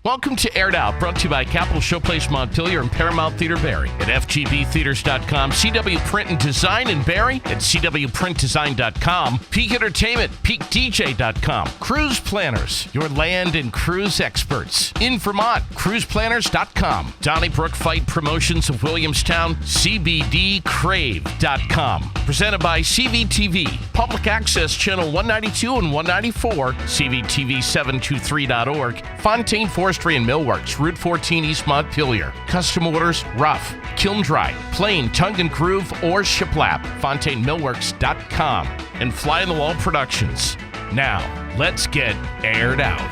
Welcome to Aired Out, brought to you by Capitol Showplace Montpelier and Paramount Theater Barrie. At FGBtheaters.com, CW Print and Design in Barrie, at CWPrintDesign.com, Peak Entertainment, PeakDJ.com, Cruise Planners, your land and cruise experts. In Vermont, CruisePlanners.com, Donnybrook Fight Promotions of Williamstown, CBDCrave.com. Presented by CVTV, Public Access Channel 192 and 194, CVTV723.org, Fontaine, Forestry, and Millworks, Route 14 East Montpelier. Custom orders, rough, kiln dry, plain, tongue and groove, or shiplap. FontaineMillworks.com and Fly on the Wall Productions. Now, let's get aired out.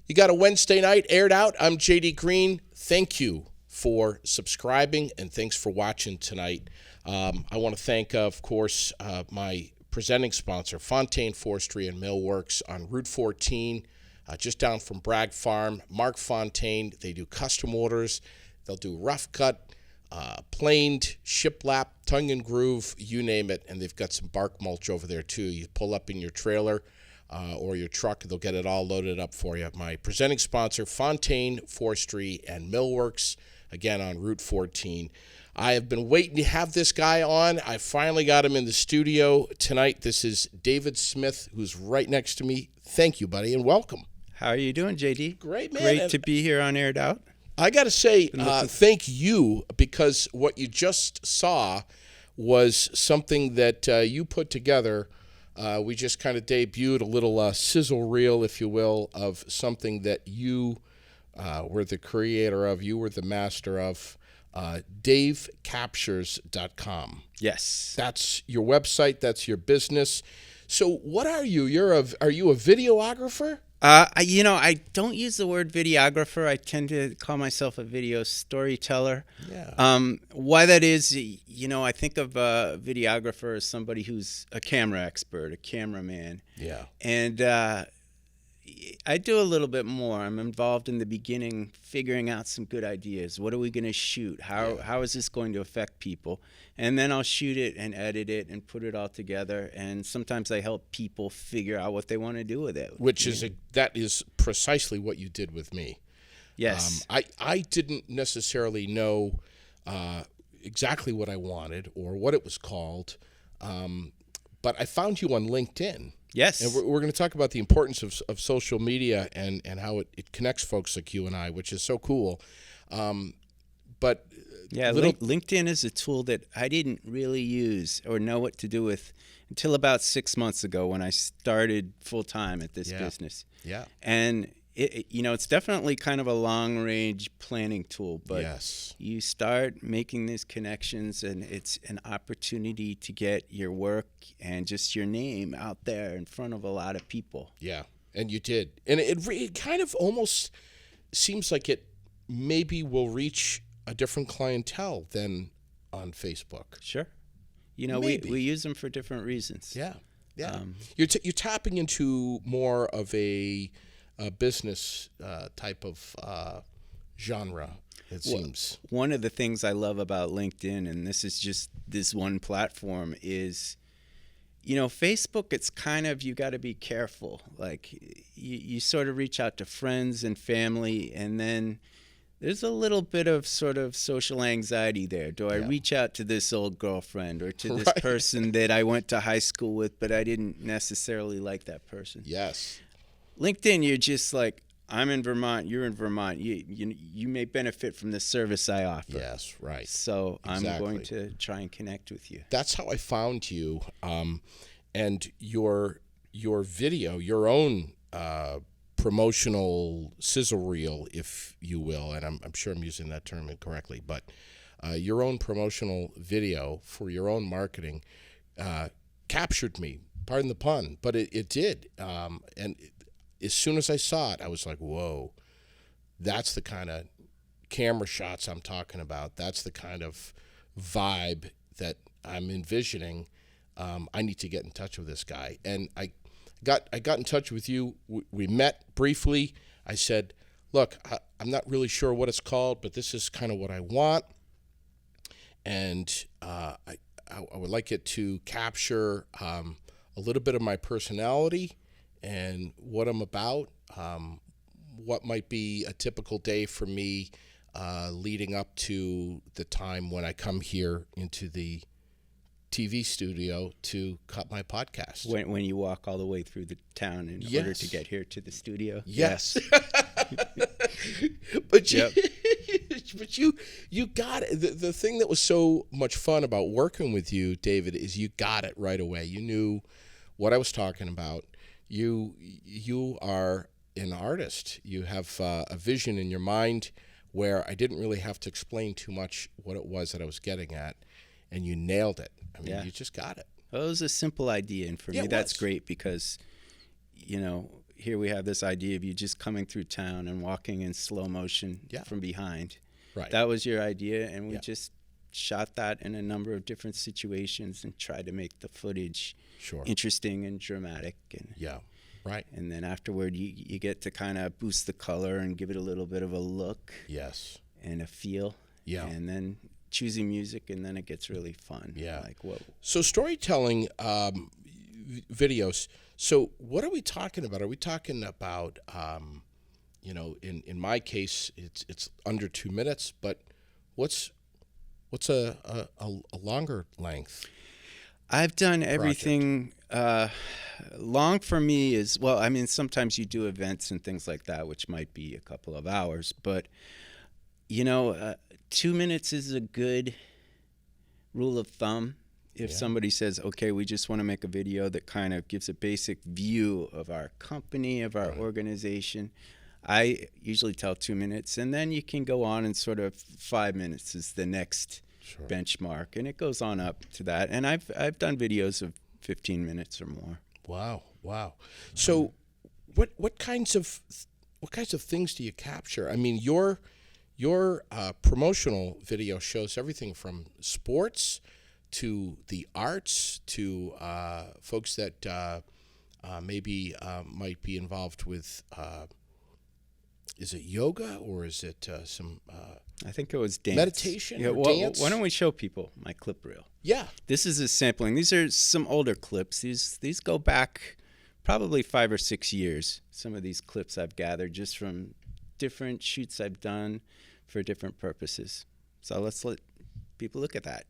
You got a Wednesday night aired out. I'm JD Green. Thank you for subscribing and thanks for watching tonight. I want to thank, of course, my presenting sponsor, Fontaine, Forestry, and Millworks on Route 14, just down from Bragg Farm. Mark Fontaine. They do custom orders. They'll do rough cut, planed, shiplap, tongue and groove, you name it. And they've got some bark mulch over there, too. You pull up in your trailer or your truck, they'll get it all loaded up for you. My presenting sponsor, Fontaine, Forestry, and Millworks, again on Route 14. I have been waiting to have this guy on. I finally got him in the studio tonight. This is David Smith, who's right next to me. Thank you, buddy, and welcome. How are you doing, JD? Great, man. Great to be here on Aired Out. I got to say, thank you, because what you just saw was something that you put together. We just kind of debuted a little sizzle reel, if you will, of something that you were the creator of, you were the master of, DaveCaptures.com. Yes. That's your website, that's your business. So what are you? Are you a videographer? I don't use the word videographer. I tend to call myself a video storyteller. Yeah. Why that is, I think of a videographer as somebody who's a camera expert, a cameraman. Yeah. And I do a little bit more. I'm involved in the beginning, figuring out some good ideas. What are we going to shoot? How is this going to affect people? And then I'll shoot it and edit it and put it all together. And sometimes I help people figure out what they want to do with it. That is precisely what you did with me. Yes. I didn't necessarily know exactly what I wanted or what it was called, but I found you on LinkedIn. Yes. And we're going to talk about the importance of social media and how it connects folks like you and I, which is so cool. But yeah, LinkedIn is a tool that I didn't really use or know what to do with until about 6 months ago when I started full-time at this business. Yeah. And it's definitely kind of a long-range planning tool, but yes, you start making these connections, and it's an opportunity to get your work and just your name out there in front of a lot of people. Yeah, and you did. And it kind of almost seems like it maybe will reach a different clientele than on Facebook. Sure. You know, Maybe. we use them for different reasons. Yeah, yeah. You're tapping into more of a business type of genre, it seems. One of the things I love about LinkedIn, and this is just this one platform, is, you know, Facebook, it's kind of, you got to be careful. Like, you sort of reach out to friends and family, and then there's a little bit of sort of social anxiety there. Do I reach out to this old girlfriend or to this person that I went to high school with, but I didn't necessarily like that person? Yes. LinkedIn, you're just like, I'm in Vermont, you're in Vermont. You may benefit from the service I offer. Yes, right. So Exactly. I'm going to try and connect with you. That's how I found you, and your video, your own promotional sizzle reel, if you will, and I'm sure I'm using that term incorrectly, but your own promotional video for your own marketing captured me. Pardon the pun, but it did. As soon as I saw it, I was like, whoa, that's the kind of camera shots I'm talking about. That's the kind of vibe that I'm envisioning. I need to get in touch with this guy. And I got in touch with you. We met briefly. I said, look, I'm not really sure what it's called, but this is kind of what I want. And I would like it to capture a little bit of my personality and what I'm about, what might be a typical day for me leading up to the time when I come here into the TV studio to cut my podcast. When you walk all the way through the town in order to get here to the studio? Yes. But you got it. The thing that was so much fun about working with you, David, is you got it right away. You knew what I was talking about. You are an artist. You have a vision in your mind where I didn't really have to explain too much what it was that I was getting at, and you nailed it. I mean, you just got it. Well, it was a simple idea, and for me, that's great because, you know, here we have this idea of you just coming through town and walking in slow motion from behind. Right. That was your idea, and we just shot that in a number of different situations and tried to make the footage interesting and dramatic. And right. And then afterward, you get to kind of boost the color and give it a little bit of a look. Yes. And a feel. Yeah. And then choosing music, and then it gets really fun. Yeah. Like, whoa. So storytelling videos. So what are we talking about? Are we talking about, you know, in my case, it's under 2 minutes, but what's a longer length? I've done everything. Long for me is, well, I mean, sometimes you do events and things like that, which might be a couple of hours, but, you know, 2 minutes is a good rule of thumb. If somebody says, okay, we just want to make a video that kind of gives a basic view of our company, of our organization, I usually tell 2 minutes, and then you can go on and sort of 5 minutes is the next benchmark, and it goes on up to that. And I've done videos of 15 minutes or more. Wow. So what kinds of things do you capture? I mean, your promotional video shows everything from sports to the arts to folks that maybe might be involved with. Is it yoga or is it some? I think it was dance. Meditation or dance? Why don't we show people my clip reel? Yeah. This is a sampling. These are some older clips. These go back probably 5 or 6 years. Some of these clips I've gathered just from different shoots I've done for different purposes. So let's let people look at that.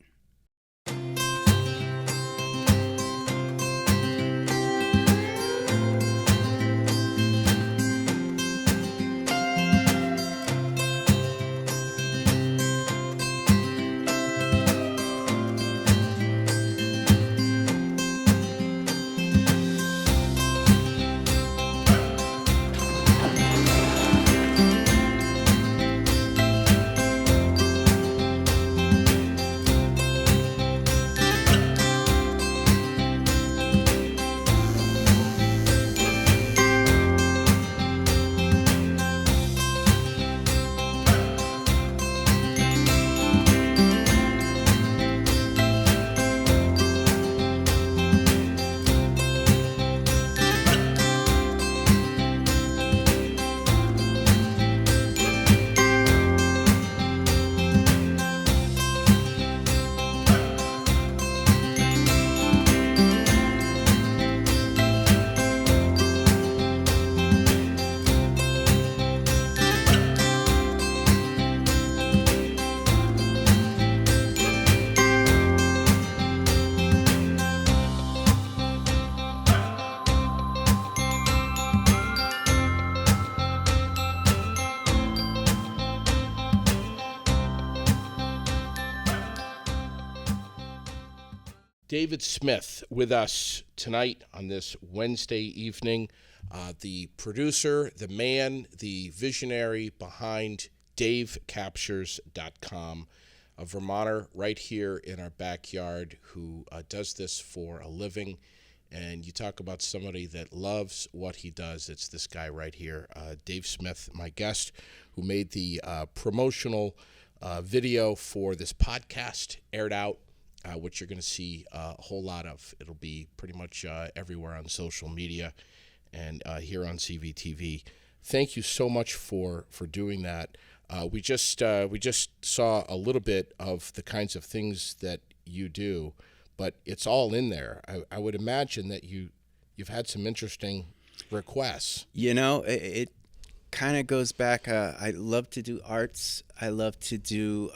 David Smith with us tonight on this Wednesday evening. The producer, the man, the visionary behind DaveCaptures.com, a Vermonter right here in our backyard who does this for a living. And you talk about somebody that loves what he does. It's this guy right here, Dave Smith, my guest, who made the promotional video for this podcast, Aired Out, which you're going to see a whole lot of. It'll be pretty much everywhere on social media and here on CVTV. Thank you so much for doing that. We just saw a little bit of the kinds of things that you do, but it's all in there. I would imagine that you've had some interesting requests. It kind of goes back. I love to do arts. I love to do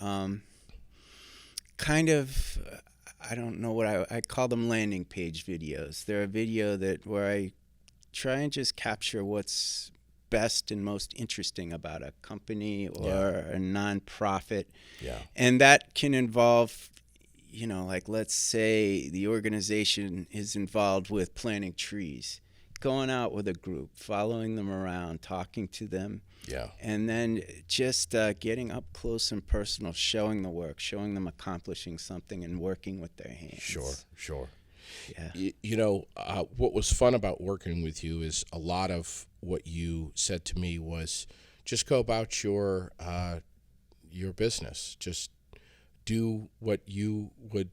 I don't know what I call them, landing page videos. They're a video where I try and just capture what's best and most interesting about a company or a nonprofit. Yeah. And that can involve, like let's say the organization is involved with planting trees, going out with a group, following them around, talking to them. Yeah. And then just getting up close and personal, showing the work, showing them accomplishing something and working with their hands. Sure. Yeah. What was fun about working with you is a lot of what you said to me was just go about your business. Just do what you would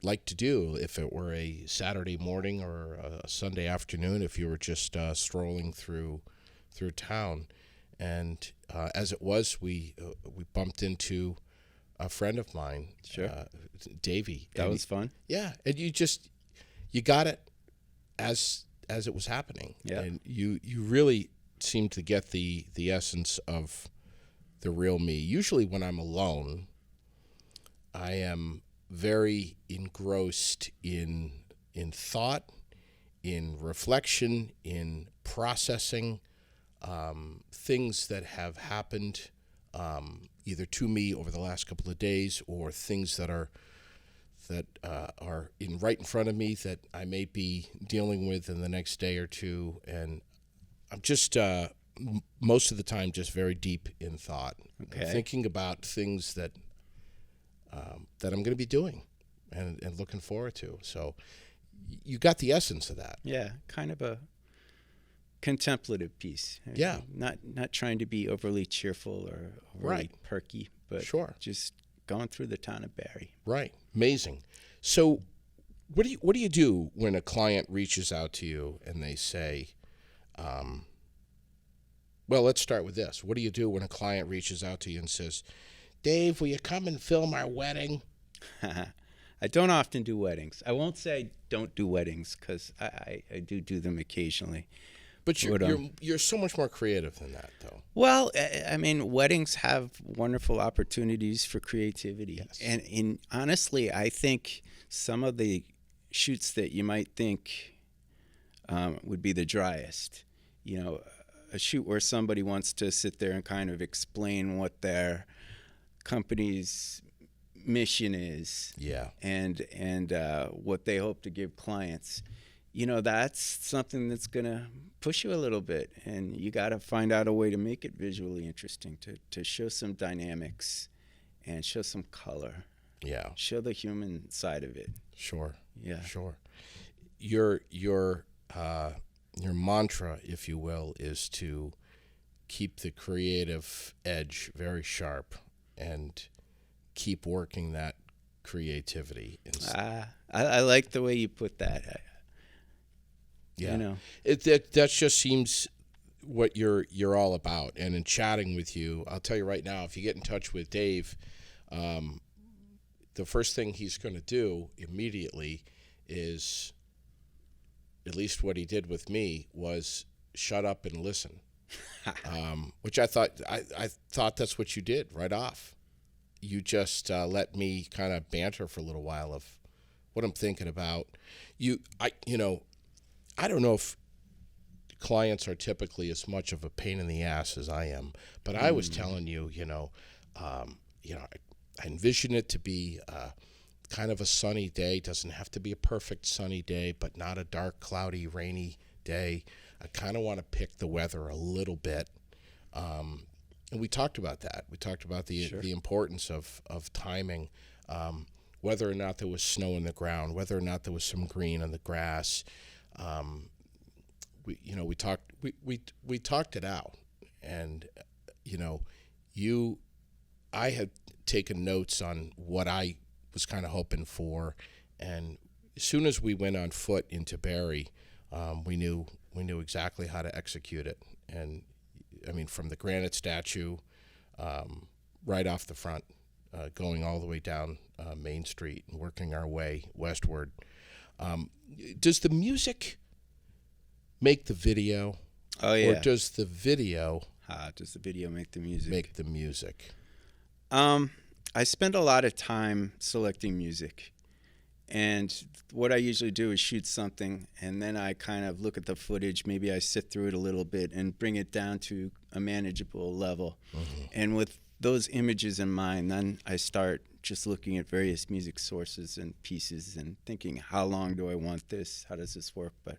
like to do. If it were a Saturday morning or a Sunday afternoon, if you were just strolling through town. And as it was, we bumped into a friend of mine, Davey. That was fun. Yeah, and you got it as it was happening. Yeah. And you really seem to get the essence of the real me. Usually when I'm alone, I am very engrossed in thought, in reflection, in processing things that have happened either to me over the last couple of days or things that are right in front of me that I may be dealing with in the next day or two. And I'm just most of the time just very deep in thought, thinking about things that I'm going to be doing and looking forward to. So you got the essence of that. Yeah, kind of a contemplative piece. Yeah. Not trying to be overly cheerful or overly perky, but just going through the town of Barrie. Right. Amazing. So what do you do when a client reaches out to you and they say, well, let's start with this. What do you do when a client reaches out to you and says, Dave, will you come and film our wedding? I don't often do weddings. I won't say I don't do weddings because I do them occasionally. But you're so much more creative than that, though. Well, I mean, weddings have wonderful opportunities for creativity. Yes. And honestly, I think some of the shoots that you might think would be the driest, a shoot where somebody wants to sit there and kind of explain what their company's mission is, and what they hope to give clients. That's something that's going to push you a little bit, and you got to find out a way to make it visually interesting, to show some dynamics and show some color. Yeah. Show the human side of it. Sure. Yeah. Sure. Your mantra, if you will, is to keep the creative edge very sharp and keep working that creativity. I like the way you put that. Yeah, that just seems what you're all about. And in chatting with you, I'll tell you right now, if you get in touch with Dave, the first thing he's going to do immediately is, at least what he did with me, was shut up and listen. Which I thought that's what you did right off. You just let me kind of banter for a little while of what I'm thinking about. I don't know if clients are typically as much of a pain in the ass as I am, but I was telling you, I envision it to be kind of a sunny day. Doesn't have to be a perfect sunny day, but not a dark, cloudy, rainy day. I kind of want to pick the weather a little bit. And we talked about that. We talked about the importance of timing, whether or not there was snow in the ground, whether or not there was some green on the grass. We talked it out, and I had taken notes on what I was kind of hoping for, and as soon as we went on foot into Barrie, we knew exactly how to execute it. And I mean, from the granite statue, right off the front, going all the way down Main Street and working our way westward. Does the music make the video? Oh, yeah. Or does the video does the video make the music? Make the music. I spend a lot of time selecting music. And what I usually do is shoot something, and then I kind of look at the footage. Maybe I sit through it a little bit and bring it down to a manageable level. Mm-hmm. And with those images in mind, then I start just looking at various music sources and pieces and thinking, how long do I want this? How does this work? But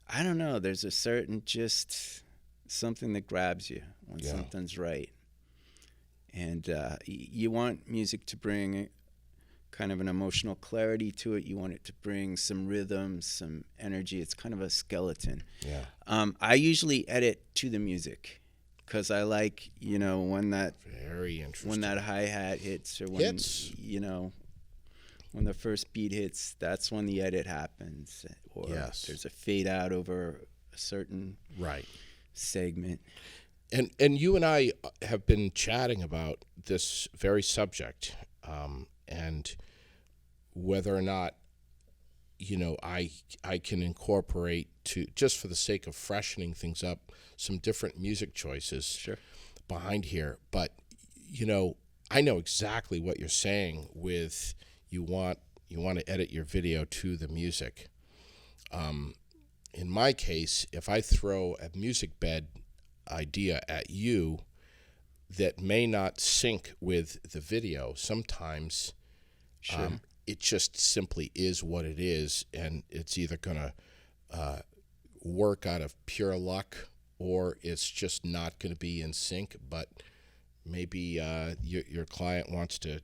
I don't know. There's a certain just something that grabs you when something's right. And you want music to bring kind of an emotional clarity to it. You want it to bring some rhythm, some energy. It's kind of a skeleton. Yeah. I usually edit to the music because I like, when that very interesting when that hi-hat hits, or when when the first beat hits, that's when the edit happens. Or there's a fade out over a certain segment. And you and I have been chatting about this very subject. And whether or not, I can incorporate, to just for the sake of freshening things up, some different music choices behind here. But, I know exactly what you're saying with you want to edit your video to the music. In my case, if I throw a music bed idea at you that may not sync with the video, sometimes it just simply is what it is, and it's either going to work out of pure luck, or it's just not going to be in sync. But maybe your client wants to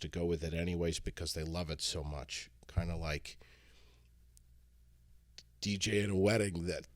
go with it anyways because they love it so much, kind of like DJ at a wedding that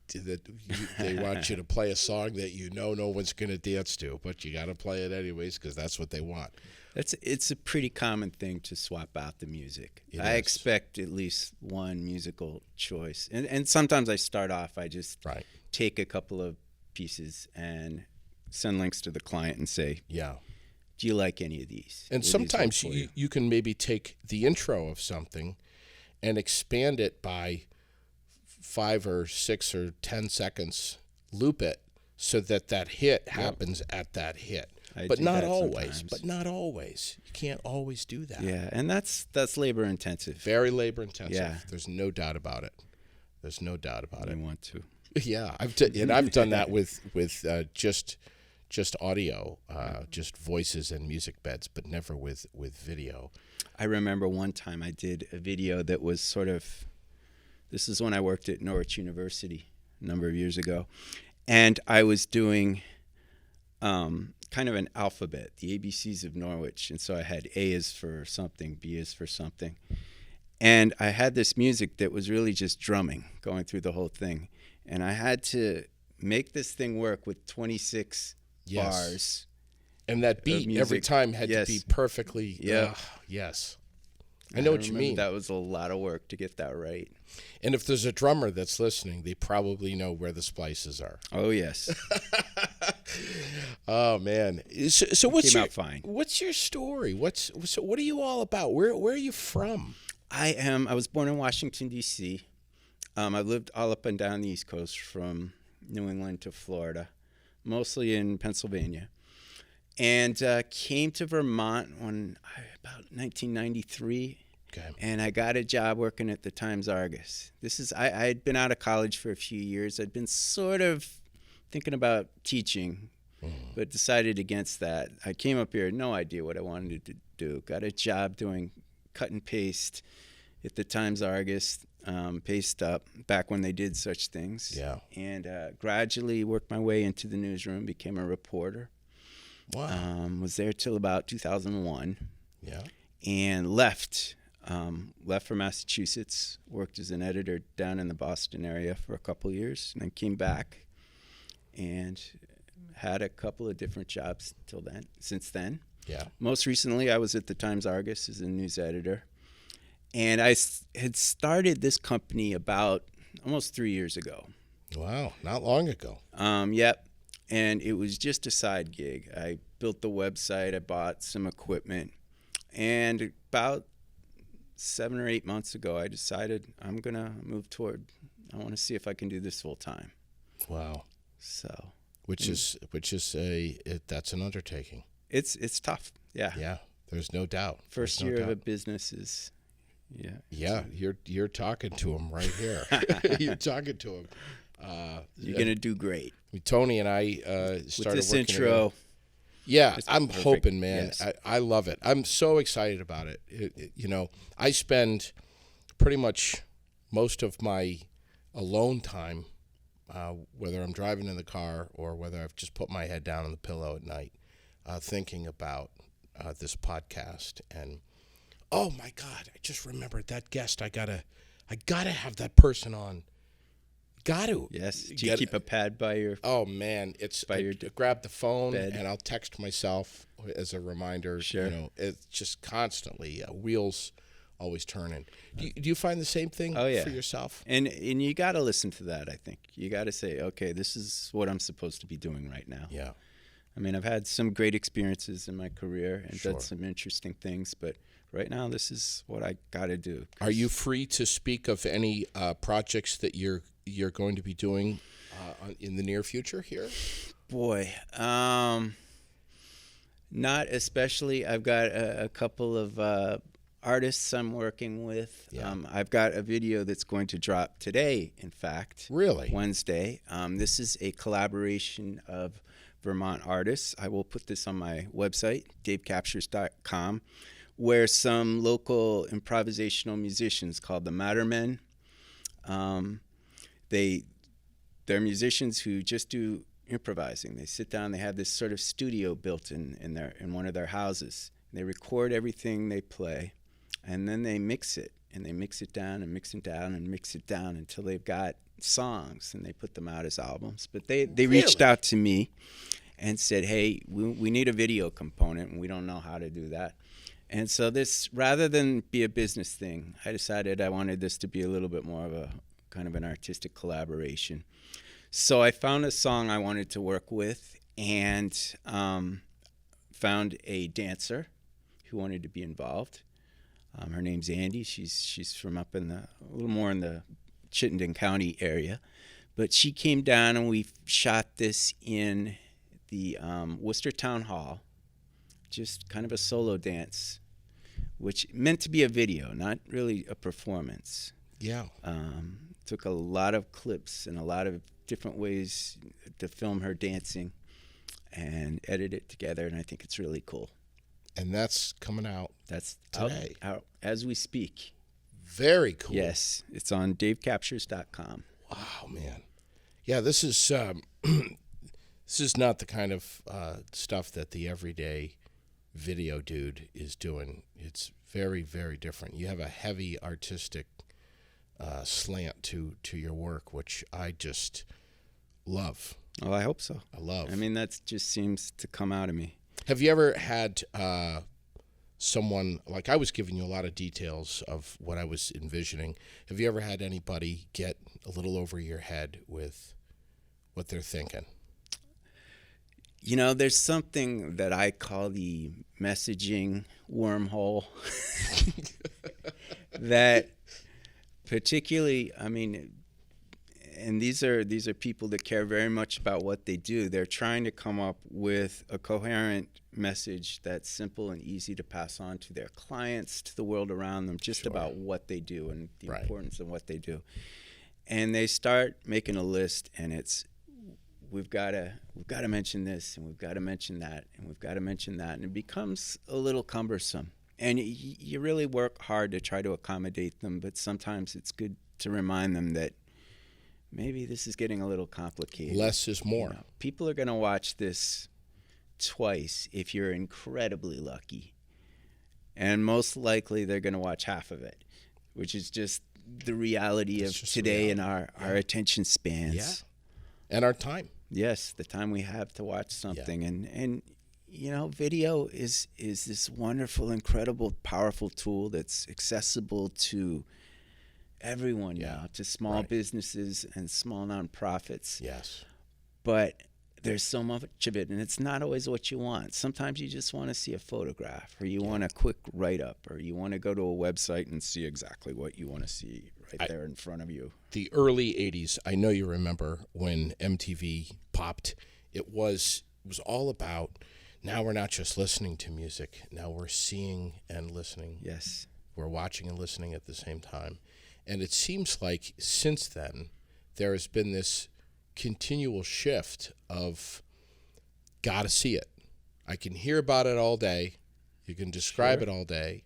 they want you to play a song that no one's going to dance to, but you got to play it anyways because that's what they want. It's a pretty common thing to swap out the music. I expect at least one musical choice, and sometimes I start off. I just take a couple of pieces and send links to the client and say, do you like any of these? And sometimes you can maybe take the intro of something and expand it by 5 or 6 or 10 seconds, loop it so that hit happens at that hit. But not always. You can't always do that. Yeah, and that's labor intensive. Very labor intensive. Yeah. There's no doubt about it. I want to. Yeah, I've done that with just audio, just voices and music beds, but never with video. I remember one time I did a video that was sort of. This is when I worked at Norwich University a number of years ago, and I was doing kind of an alphabet, the ABCs of Norwich. And so I had A is for something, B is for something. And I had this music that was really just drumming going through the whole thing. And I had to make this thing work with 26 bars. And that beat every time had to be perfectly. Yes. I know what you mean. That was a lot of work to get that right. And if there's a drummer that's listening, they probably know where the splices are. Oh, yes. Oh, man. So came out fine. What's your story? What are you all about? Where are you from? I was born in Washington, D.C. I've lived all up and down the East Coast from New England to Florida, mostly in Pennsylvania. And came to Vermont about 1993, and I got a job working at the Times-Argus. I had been out of college for a few years. I'd been sort of thinking about teaching, but decided against that. I came up here, no idea what I wanted to do. Got a job doing cut and paste at the Times-Argus, paste up, back when they did such things. Yeah. And gradually worked my way into the newsroom, became a reporter. Wow. Was there till about 2001. Yeah. And left for Massachusetts, worked as an editor down in the Boston area for a couple years, and then came back and had a couple of different jobs since then. Yeah. Most recently, I was at the Times-Argus as a news editor. And I had started this company about almost 3 years ago. Wow. Not long ago. Yep. And it was just a side gig. I built the website. I bought some equipment. And about 7 or 8 months ago, I decided I'm going to move I want to see if I can do this full time. Wow. So. That's an undertaking. It's tough. Yeah. Yeah. There's no doubt. First year of a business is. Yeah. Yeah, you're talking to him right here. You're talking to him. You're gonna do great. Tony and I started with this working intro. together. Yeah, I'm perfect. hoping, man. Yes. I love it. I'm so excited about it. I spend pretty much most of my alone time, whether I'm driving in the car or whether I've just put my head down on the pillow at night, thinking about this podcast. And oh my God, I just remembered that guest. I gotta have that person on. Got to. Yes. Do you keep a pad by your? Oh man, grab the phone bed. And I'll text myself as a reminder. Sure. It's just constantly wheels always turning. Do you find the same thing for yourself? And you got to listen to that. I think you got to say, okay, this is what I'm supposed to be doing right now. Yeah. I mean, I've had some great experiences in my career and Sure. done some interesting things, but right now, this is what I got to do. Are you free to speak of any projects that you're going to be doing in the near future here? Boy, not especially. I've got a couple of artists I'm working with. Yeah. I've got a video that's going to drop today, in fact. Really? Wednesday. This is a collaboration of Vermont artists. I will put this on my website, davecaptures.com, where some local improvisational musicians called the Mattermen, they're musicians who just do improvising. They sit down, they have this sort of studio built in one of their houses. They record everything they play, and then they mix it, and they mix it down and mix it down and mix it down until they've got songs, and they put them out as albums. But they reached out to me and said, hey, we need a video component, and we don't know how to do that. And so this, rather than be a business thing, I decided I wanted this to be a little bit more of a kind of an artistic collaboration. So I found a song I wanted to work with and found a dancer who wanted to be involved. Her name's Andy. She's from up in a little more in the Chittenden County area. But she came down and we shot this in the Worcester Town Hall. Just kind of a solo dance, which meant to be a video, not really a performance. Yeah. Took a lot of clips and a lot of different ways to film her dancing and edit it together, and I think it's really cool. And that's coming out That's today. out as we speak. Very cool. Yes, it's on davecaptures.com. Wow, man. Yeah, this is this is not the kind of stuff that the everyday video dude is doing. It's very, very different. You have a heavy artistic slant to your work, which I just love. Oh, I hope so. I love. I mean, that just seems to come out of me. Have you ever had someone, like I was giving you a lot of details of what I was envisioning. Have you ever had anybody get a little over your head with what they're thinking? You know, there's something that I call the messaging wormhole that particularly, I mean, and these are people that care very much about what they do. They're trying to come up with a coherent message that's simple and easy to pass on to their clients, to the world around them, just about what they do and the importance of what they do. And they start making a list, and it's we've got to mention this, and we've got to mention that, and we've got to mention that, and it becomes a little cumbersome. And you really work hard to try to accommodate them, but sometimes it's good to remind them that maybe this is getting a little complicated. Less is more. People are going to watch this twice if you're incredibly lucky. And most likely they're going to watch half of it, which is just the reality of today and our attention spans. Yeah. And our time. Yes, the time we have to watch something. And you know, video is this wonderful, incredible, powerful tool that's accessible to everyone now, to small businesses and small nonprofits. Yes. But there's so much of it, and it's not always what you want. Sometimes you just want to see a photograph, or you want a quick write-up, or you want to go to a website and see exactly what you want to see there in front of you. The early 80s, I know you remember when MTV popped. It was all about, now we're not just listening to music. Now we're seeing and listening. Yes. We're watching and listening at the same time. And it seems like since then, there has been this continual shift of gotta see it. I can hear about it all day. You can describe it all day.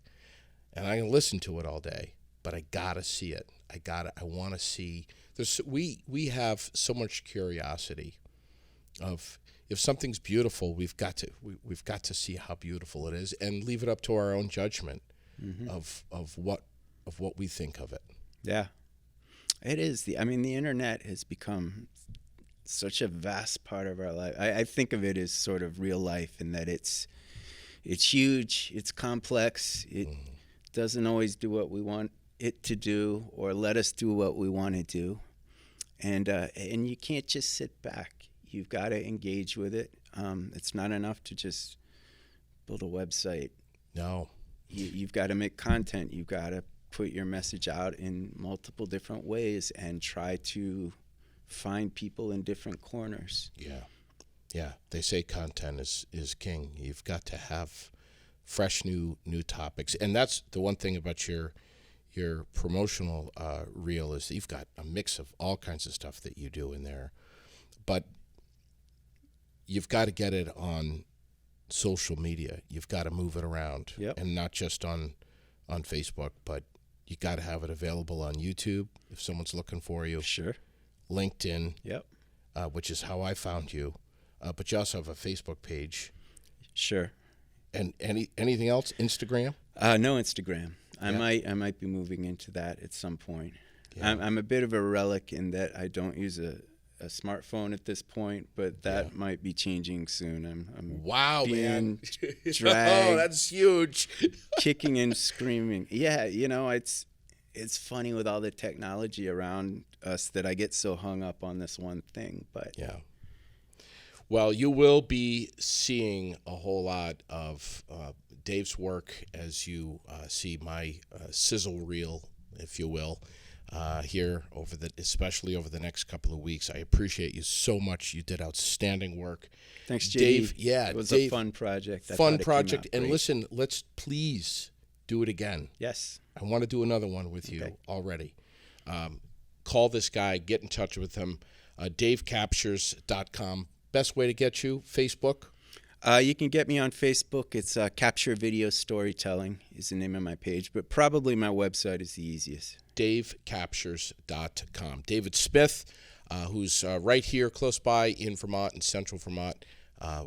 And I can listen to it all day. But I gotta see it. I want to see. We have so much curiosity of, if something's beautiful, we've got to see how beautiful it is and leave it up to our own judgment of what we think of it. Yeah, it is. The internet has become such a vast part of our life. I think of it as sort of real life, in that it's huge, it's complex, it doesn't always do what we want it to do or let us do what we want to do, and you can't just sit back. You've got to engage with it. It's not enough to just build a website. No. You've got to make content. You've got to put your message out in multiple different ways and try to find people in different corners. Yeah. They say content is king. You've got to have fresh new topics, and that's the one thing about your promotional reel, is that you've got a mix of all kinds of stuff that you do in there, but you've got to get it on social media. You've got to move it around, and not just on Facebook, but you got to have it available on YouTube if someone's looking for you. Sure. LinkedIn, which is how I found you, but you also have a Facebook page. Sure. And anything else? Instagram? No Instagram. I might be moving into that at some point. Yeah. I'm a bit of a relic in that I don't use a smartphone at this point, but that might be changing soon. I'm man. Dragged, oh, that's huge. Kicking and screaming. Yeah, it's funny with all the technology around us that I get so hung up on this one thing. But well, you will be seeing a whole lot of Dave's work as you see my sizzle reel, if you will. Here especially over the next couple of weeks. I appreciate you so much. You did outstanding work. Thanks, JD. Dave. Yeah, it was a fun project. Fun project. And listen, let's please do it again. Yes, I want to do another one with you already. Call this guy. Get in touch with him. DaveCaptures.com. Best way to get you? Facebook. You can get me on Facebook. It's Capture Video Storytelling is the name of my page, but probably my website is the easiest. DaveCaptures.com. David Smith, who's right here close by in Vermont, in central Vermont.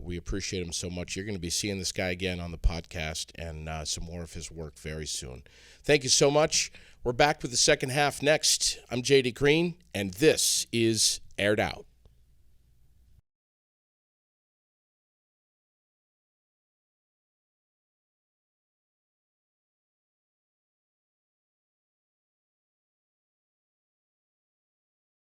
We appreciate him so much. You're going to be seeing this guy again on the podcast and some more of his work very soon. Thank you so much. We're back with the second half next. I'm JD Green, and this is Aired Out.